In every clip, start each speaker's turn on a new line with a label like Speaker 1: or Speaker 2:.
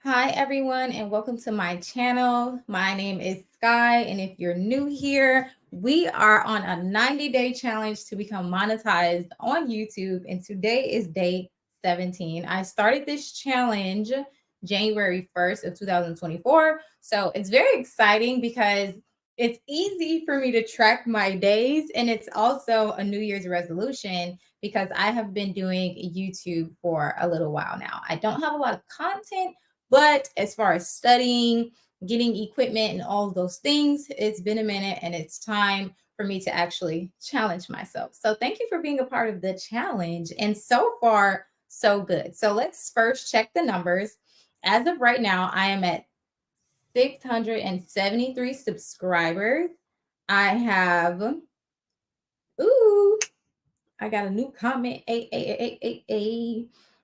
Speaker 1: Hi, everyone, and welcome to my channel. My name is Sky, and if you're new here, we are on a 90-day challenge to become monetized on YouTube, and today is day 17. I started this challenge January 1st of 2024, so it's very exciting because it's easy for me to track my days, and it's also a New Year's resolution because I have been doing YouTube for a little while now. I don't have a lot of content, but as far as studying, getting equipment, and all of those things, it's been a minute and it's time for me to actually challenge myself. So, thank you for being a part of the challenge. And so far, so good. So, let's first check the numbers. As of right now, I am at 673 subscribers. I have, ooh, I got a new comment.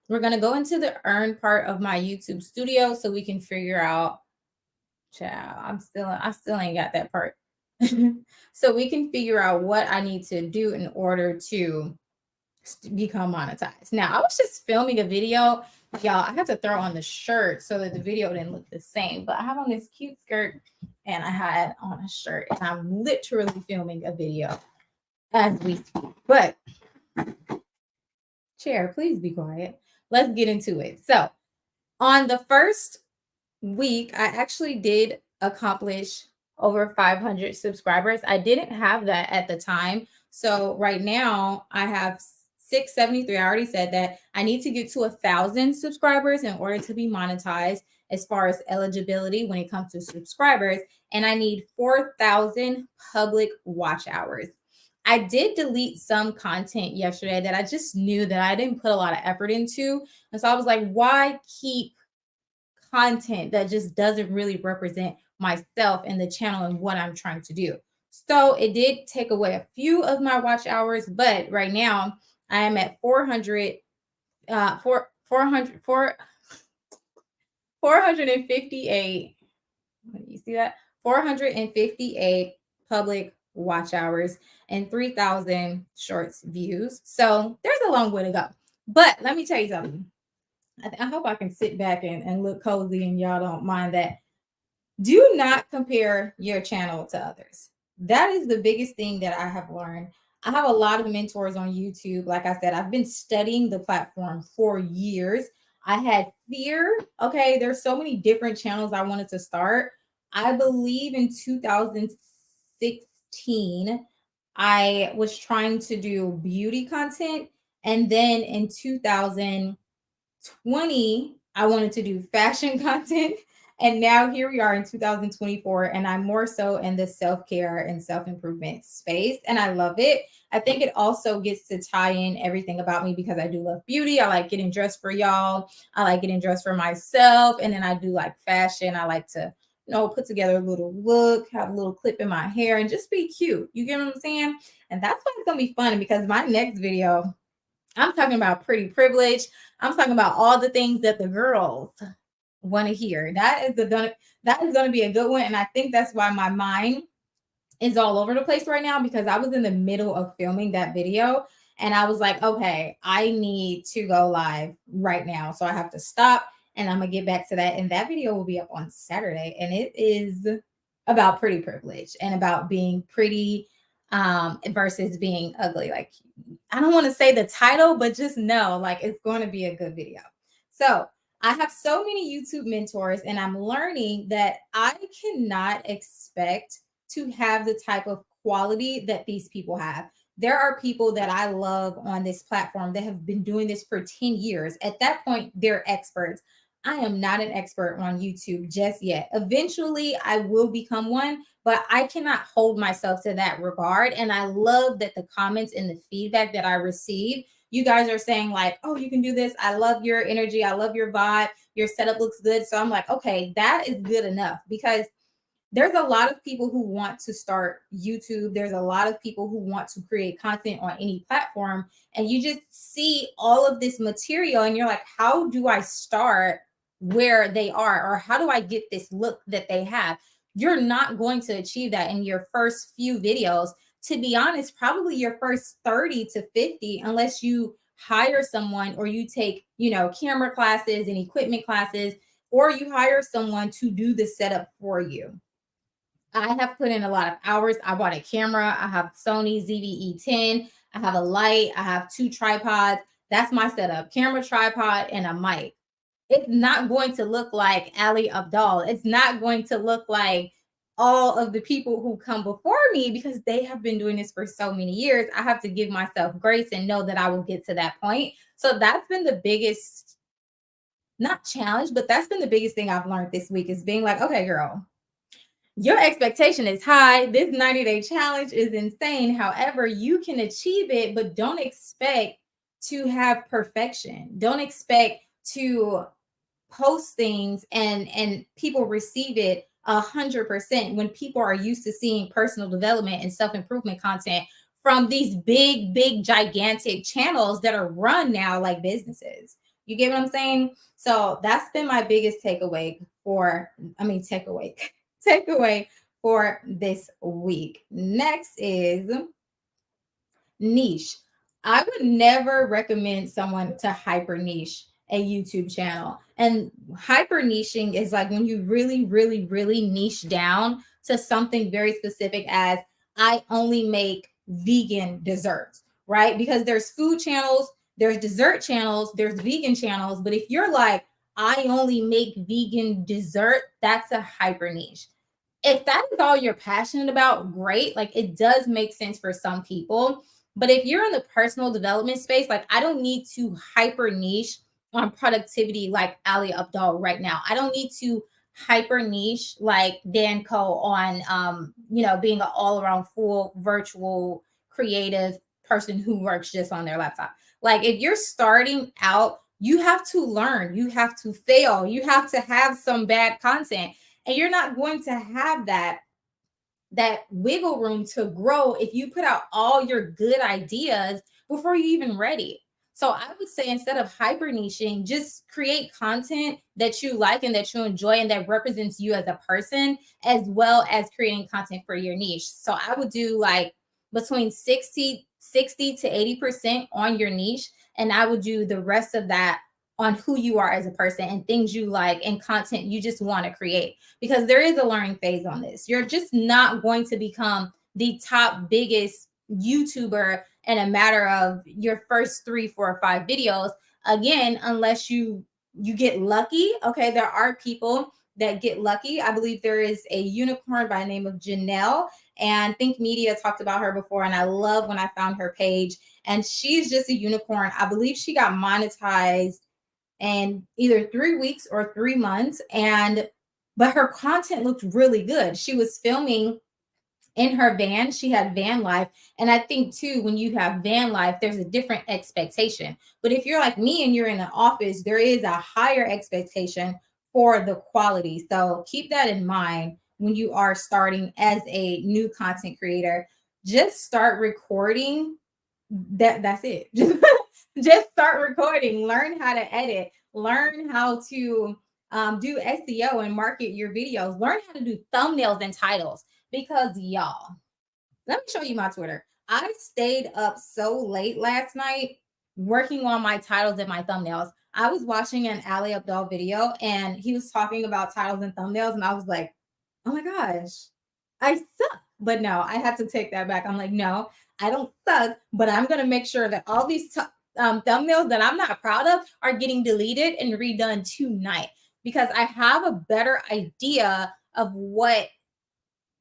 Speaker 1: We're going to go into the earn part of my YouTube studio so we can figure out. Child, I still ain't got that part. So we can figure out what I need to do in order to become monetized. Now, I was just filming a video. Y'all, I had to throw on the shirt so that the video didn't look the same. But I have on this cute skirt and I had on a shirt. And I'm literally filming a video as we speak. But chair, please be quiet. Let's get into it. So on the first week, I actually did accomplish over 500 subscribers. I didn't have that at the time. So right now I have 673. I already said that. I need to get to 1,000 subscribers in order to be monetized as far as eligibility when it comes to subscribers. And I need 4,000 public watch hours. I did delete some content yesterday that I just knew that I didn't put a lot of effort into. And so I was like, why keep content that just doesn't really represent myself and the channel and what I'm trying to do? So it did take away a few of my watch hours, but right now I am at 400, 400, 458. You see that? 458 public watch hours and 3,000 shorts views. So there's a long way to go. But let me tell you something. I hope I can sit back and look cozy and y'all don't mind that. Do not compare your channel to others. That is the biggest thing that I have learned. I have a lot of mentors on YouTube. Like I said, I've been studying the platform for years. I had fear. Okay, there's so many different channels I wanted to start. I believe in 2016, I was trying to do beauty content. And then in 2020, I wanted to do fashion content. And now here we are in 2024, and I'm more so in the self care and self improvement space. And I love it. I think it also gets to tie in everything about me because I do love beauty. I like getting dressed for y'all, I like getting dressed for myself. And then I do like fashion. I like to, put together a little look, have a little clip in my hair, and just be cute. You get what I'm saying? And that's why it's going to be fun because my next video, I'm talking about pretty privilege. I'm talking about all the things that the girls want to hear. That is going to be a good one, and I think that's why my mind is all over the place right now because I was in the middle of filming that video and I was like, okay, I need to go live right now, so I have to stop and I'm gonna get back to that. And that video will be up on Saturday, and it is about pretty privilege and about being pretty versus being ugly. Like, I don't want to say the title, but just know like it's going to be a good video. So I have so many YouTube mentors, and I'm learning that I cannot expect to have the type of quality that these people have. There are people that I love on this platform that have been doing this for 10 years. At that point, they're experts. I am not an expert on YouTube just yet. Eventually, I will become one, but I cannot hold myself to that regard. And I love that the comments and the feedback that I receive, you guys are saying like, oh, you can do this. I love your energy. I love your vibe. Your setup looks good. So I'm like, okay, that is good enough because there's a lot of people who want to start YouTube. There's a lot of people who want to create content on any platform. And you just see all of this material and you're like, how do I start where they are? Or how do I get this look that they have? You're not going to achieve that in your first few videos. To be honest, probably your first 30 to 50, unless you hire someone or you take, camera classes and equipment classes or you hire someone to do the setup for you. I have put in a lot of hours. I bought a camera. I have Sony ZV-E10. I have a light. I have 2 tripods. That's my setup: camera, tripod, and a mic. It's not going to look like Ali Abdal. It's not going to look like all of the people who come before me, because they have been doing this for so many years. I have to give myself grace and know that I will get to that point. So that's been the biggest, not challenge, but that's been the biggest thing I've learned this week, is being like, okay, girl, your expectation is high. This 90-day challenge is insane. However, you can achieve it, but don't expect to have perfection. Don't expect to post things and people receive it 100%, when people are used to seeing personal development and self-improvement content from these big gigantic channels that are run now like businesses. You get what I'm saying? So that's been my biggest takeaway takeaway takeaway for this week. Next is niche. I would never recommend someone to hyper niche a YouTube channel. And hyper niching is like when you really niche down to something very specific, as I only make vegan desserts, right? Because there's food channels, there's dessert channels, there's vegan channels. But if you're like, I only make vegan dessert, that's a hyper niche. If that is all you're passionate about, great. Like, it does make sense for some people. But if you're in the personal development space, like, I don't need to hyper niche on productivity like Ali Abdal right now. I don't need to hyper niche like Dan Co on being an all-around full virtual creative person who works just on their laptop. Like, if you're starting out, you have to learn, you have to fail, you have to have some bad content, and you're not going to have that wiggle room to grow if you put out all your good ideas before you even ready. So I would say, instead of hyper niching, just create content that you like and that you enjoy and that represents you as a person, as well as creating content for your niche. So I would do like between 60 to 80% on your niche, and I would do the rest of that on who you are as a person and things you like and content you just want to create, because there is a learning phase on this. You're just not going to become the top biggest YouTuber in a matter of your first 3, 4, or 5 videos, again, unless you get lucky. Okay, there are people that get lucky. I believe there is a unicorn by the name of Janelle, and Think Media talked about her before, and I love when I found her page, and she's just a unicorn. I believe she got monetized in either 3 weeks or 3 months, but her content looked really good. She was filming in her van. She had van life. And I think too, when you have van life, there's a different expectation. But if you're like me and you're in an office, there is a higher expectation for the quality. So keep that in mind when you are starting as a new content creator. Just start recording. That's it. Just start recording, learn how to edit, learn how to do SEO and market your videos, learn how to do thumbnails and titles. Because y'all, let me show you my Twitter. I stayed up so late last night working on my titles and my thumbnails. I was watching an Ali Abdal video, and he was talking about titles and thumbnails, and I was like, oh my gosh, I suck. But no, I had to take that back. I'm like, no, I don't suck, but I'm going to make sure that all these thumbnails that I'm not proud of are getting deleted and redone tonight, because I have a better idea of what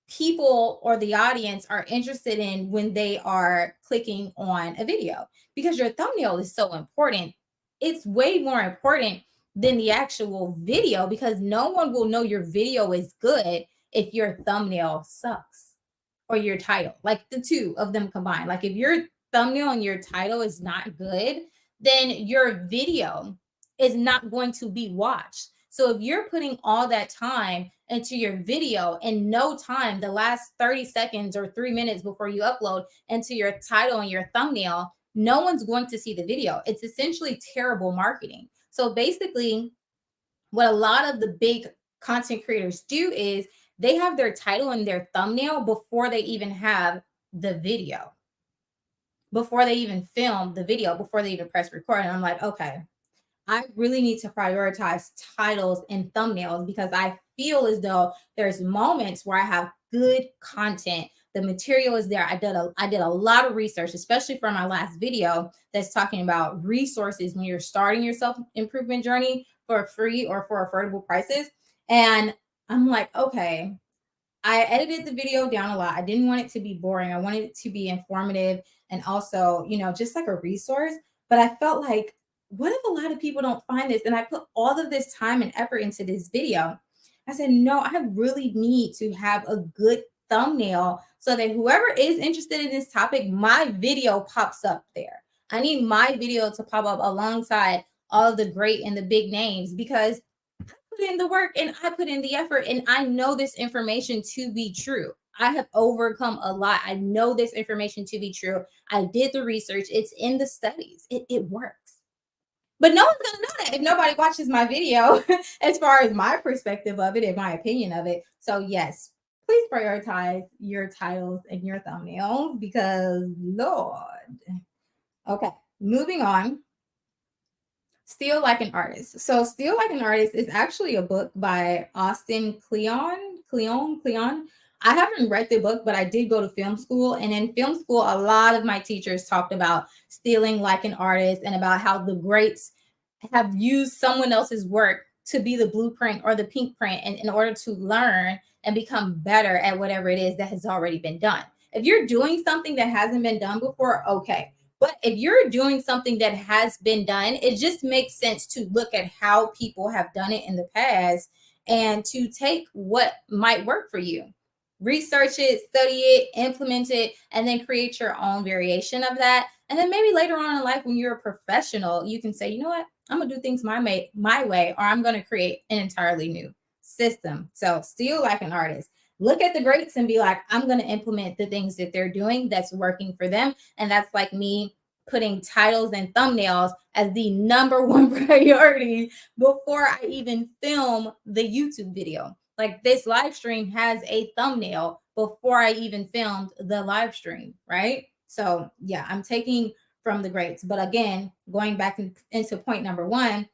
Speaker 1: people or the audience are interested in when they are clicking on a video, because your thumbnail is so important. It's way more important than the actual video, because no one will know your video is good if your thumbnail sucks, or your title, like the two of them combined. Like, if your thumbnail and your title is not good, then your video is not going to be watched. So if you're putting all that time into your video and no time, the last 30 seconds or 3 minutes before you upload, into your title and your thumbnail, no one's going to see the video. It's essentially terrible marketing. So basically, what a lot of the big content creators do is they have their title and their thumbnail before they even have the video, before they even film the video, before they even press record. And I'm like, okay, I really need to prioritize titles and thumbnails because I feel as though there's moments where I have good content. The material is there. I did a lot of research, especially for my last video that's talking about resources when you're starting your self improvement journey for free or for affordable prices. And I'm like, okay, I edited the video down a lot. I didn't want it to be boring. I wanted it to be informative and also, just like a resource. But I felt like, what if a lot of people don't find this? And I put all of this time and effort into this video. I said, no, I really need to have a good thumbnail so that whoever is interested in this topic, my video pops up there. I need my video to pop up alongside all of the great and the big names because put in the work and I put in the effort and I know this information to be true. I have overcome a lot. I know this information to be true. I did the research. It's in the studies. It works. But no one's gonna know that if nobody watches my video, as far as my perspective of it and my opinion of it. So yes, please prioritize your titles and your thumbnails because Lord. Okay, moving on. Steal Like an Artist. So Steal Like an Artist is actually a book by Austin Kleon. I haven't read the book, but I did go to film school. And in film school, a lot of my teachers talked about stealing like an artist and about how the greats have used someone else's work to be the blueprint or the pink print in order to learn and become better at whatever it is that has already been done. If you're doing something that hasn't been done before, okay. But if you're doing something that has been done, it just makes sense to look at how people have done it in the past and to take what might work for you. Research it, study it, implement it, and then create your own variation of that. And then maybe later on in life, when you're a professional, you can say, you know what, I'm gonna do things my way, or I'm gonna create an entirely new system. So Steal Like an Artist. Look at the greats and be like, I'm gonna implement the things that they're doing that's working for them. And that's like me putting titles and thumbnails as the number one priority before I even film the YouTube video. Like this live stream has a thumbnail before I even filmed the live stream, right? So, yeah, I'm taking from the greats. But again, going back into point number one,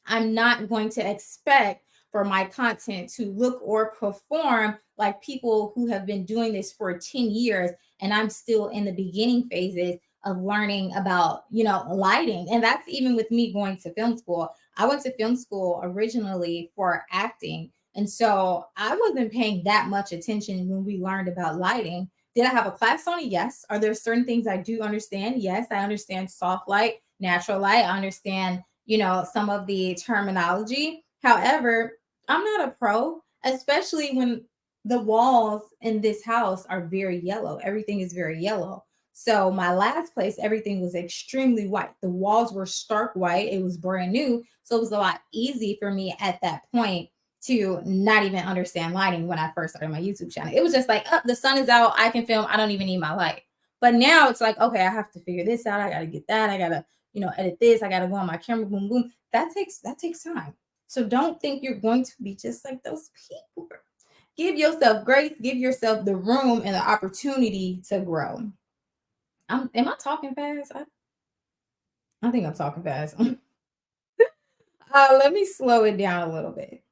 Speaker 1: I'm not going to expect for my content to look or perform like people who have been doing this for 10 years and I'm still in the beginning phases of learning about, lighting. And that's even with me going to film school. I went to film school originally for acting. And so I wasn't paying that much attention when we learned about lighting. Did I have a class on it? Yes. Are there certain things I do understand? Yes. I understand soft light, natural light. I understand some of the terminology. However, I'm not a pro, especially when the walls in this house are very yellow. Everything is very yellow. So my last place, everything was extremely white. The walls were stark white. It was brand new. So it was a lot easy for me at that point to not even understand lighting when I first started my YouTube channel. It was just like, oh, the sun is out. I can film. I don't even need my light. But now it's like, okay, I have to figure this out. I got to get that. I got to edit this. I got to go on my camera, boom, boom. That takes time. So don't think you're going to be just like those people. Give yourself grace, give yourself the room and the opportunity to grow. Am I talking fast? I think I'm talking fast. Let me slow it down a little bit.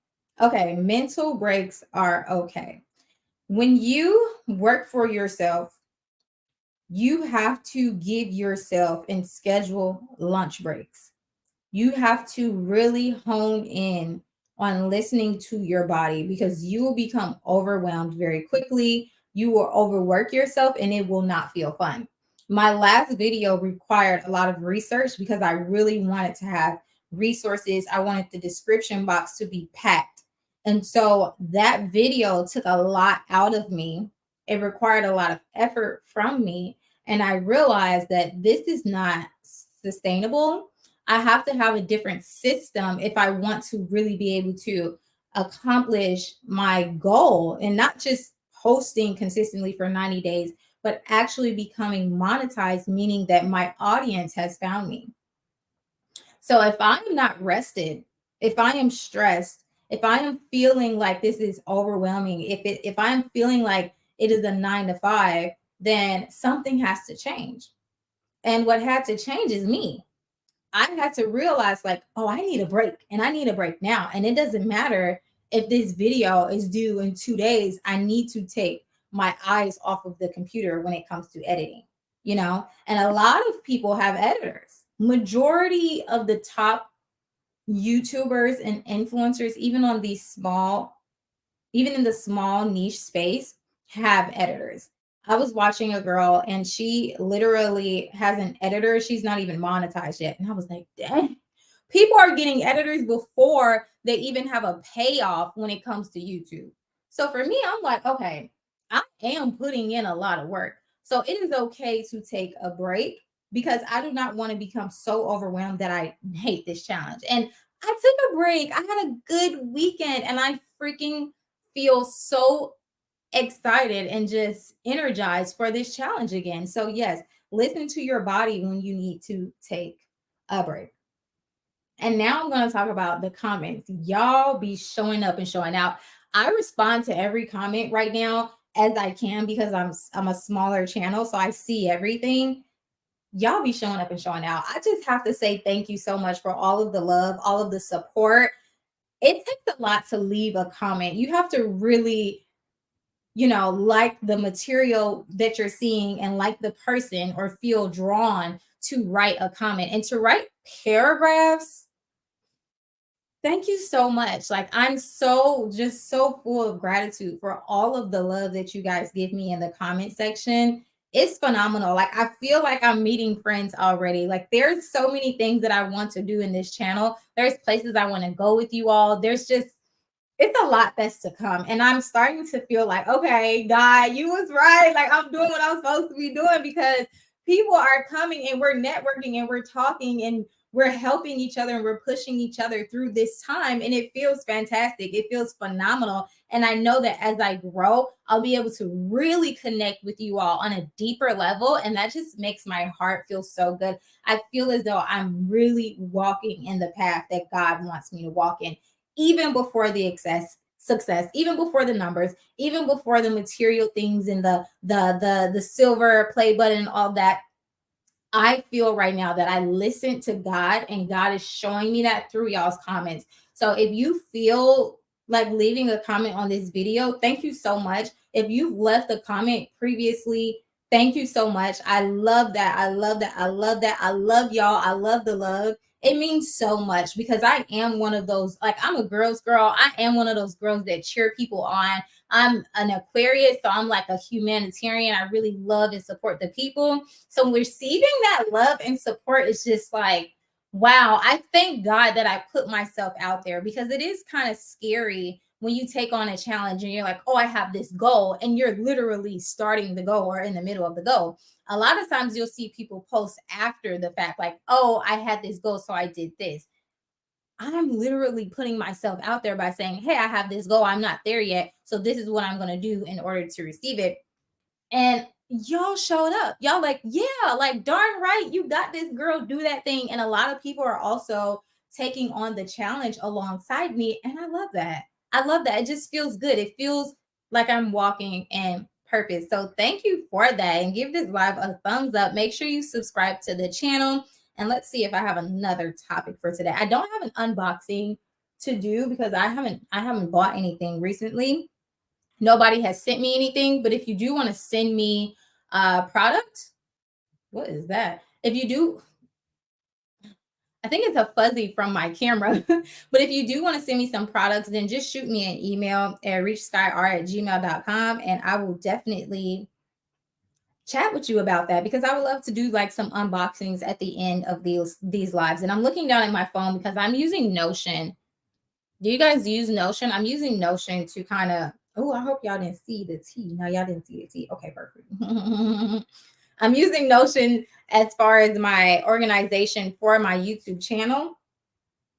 Speaker 1: Okay, mental breaks are okay. When you work for yourself, you have to give yourself and schedule lunch breaks. You have to really hone in on listening to your body because you will become overwhelmed very quickly. You will overwork yourself and it will not feel fun. My last video required a lot of research because I really wanted to have resources. I wanted the description box to be packed. And so that video took a lot out of me. It required a lot of effort from me. And I realized that this is not sustainable. I have to have a different system if I want to really be able to accomplish my goal and not just posting consistently for 90 days, but actually becoming monetized, meaning that my audience has found me. So if I'm not rested, if I am stressed, if I am feeling like this is overwhelming, if I'm feeling like it is a 9 to 5, then something has to change. And what had to change is me. I had to realize, like, oh, I need a break and I need a break now. And it doesn't matter if this video is due in 2 days, I need to take my eyes off of the computer when it comes to editing, you know? And a lot of people have editors. Majority of the top YouTubers and influencers, even on these small, even in the small niche space, have editors. I was watching a girl and she literally has an editor. She's not even monetized yet. And I was like, dang, people are getting editors before they even have a payoff when it comes to YouTube. So for me, I'm like, okay, I am putting in a lot of work. So it is okay to take a break because I do not want to become so overwhelmed that I hate this challenge. And I took a break. I had a good weekend and I freaking feel so excited and just energized for this challenge again. So, yes, listen to your body when you need to take a break. And now I'm going to talk about the comments. Y'all be showing up and showing out. I respond to every comment right now as I can because I'm a smaller channel, so I see everything. Y'all be showing up and showing out. I just have to say thank you so much for all of the love, all of the support. It takes a lot to leave a comment. You have to really, like the material that you're seeing and like the person or feel drawn to write a comment and to write paragraphs. Thank you so much. Like, I'm so just so full of gratitude for all of the love that you guys give me in the comment section. It's phenomenal. Like, I feel like I'm meeting friends already. Like, there's so many things that I want to do in this channel. There's places I want to go with you all. There's just it's a lot that's to come. And I'm starting to feel like, okay, God, you was right. Like, I'm doing what I'm supposed to be doing because people are coming and we're networking and we're talking and we're helping each other and we're pushing each other through this time. And it feels fantastic. It feels phenomenal. And I know that as I grow, I'll be able to really connect with you all on a deeper level. And that just makes my heart feel so good. I feel as though I'm really walking in the path that God wants me to walk in, even before the success, even before the numbers, even before the material things and the silver play button and all that. I feel right now that I listened to God and God is showing me that through y'all's comments. So if you feel like leaving a comment on this video, thank you so much. If you've left a comment previously, thank you so much. I love that. I love that. I love that. I love y'all. I love the love. It means so much because I am one of those, like, I'm a girl's girl. I am one of those girls that cheer people on. I'm an Aquarius, so I'm like a humanitarian. I really love and support the people. So receiving that love and support is just like, wow, I thank God that I put myself out there because it is kind of scary when you take on a challenge and you're like, oh, I have this goal, and you're literally starting the goal or in the middle of the goal. A lot of times you'll see people post after the fact, like, oh, I had this goal, so I did this. I'm literally putting myself out there by saying, hey, I have this goal. I'm not there yet. So this is what I'm going to do in order to receive it. And y'all showed up. Y'all like, yeah, like darn right, you got this, girl, do that thing. And a lot of people are also taking on the challenge alongside me. And I love that. I love that. It just feels good. It feels like I'm walking in purpose. So thank you for that. And give this live a thumbs up. Make sure you subscribe to the channel. And let's see if I have another topic for today. I don't have an unboxing to do because I haven't bought anything recently. Nobody has sent me anything, but if you do want to send me a product, what is that? If you do, I think it's a fuzzy from my camera. But if you do want to send me some products, then just shoot me an email at reachskyr@gmail.com and I will definitely chat with you about that because I would love to do like some unboxings at the end of these lives. And I'm looking down at my phone because I'm using Notion. Do you guys use Notion? I'm using Notion to kind of, oh, I hope y'all didn't see the T. No, y'all didn't see the T. Okay, perfect. I'm using Notion as far as my organization for my YouTube channel.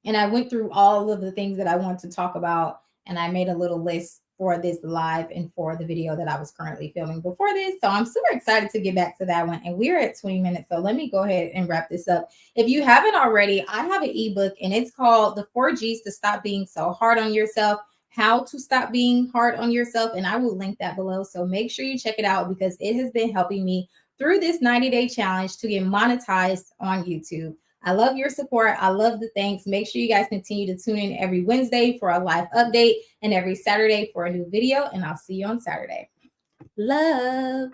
Speaker 1: And I went through all of the things that I want to talk about. And I made a little list for this live and for the video that I was currently filming before this. So I'm super excited to get back to that one. And we're at 20 minutes. So let me go ahead and wrap this up. If you haven't already, I have an ebook and it's called The 4 G's to Stop Being So Hard on Yourself. How to stop being hard on yourself. And I will link that below. So make sure you check it out because it has been helping me through this 90-day challenge to get monetized on YouTube. I love your support. I love the thanks. Make sure you guys continue to tune in every Wednesday for a live update and every Saturday for a new video. And I'll see you on Saturday. Love.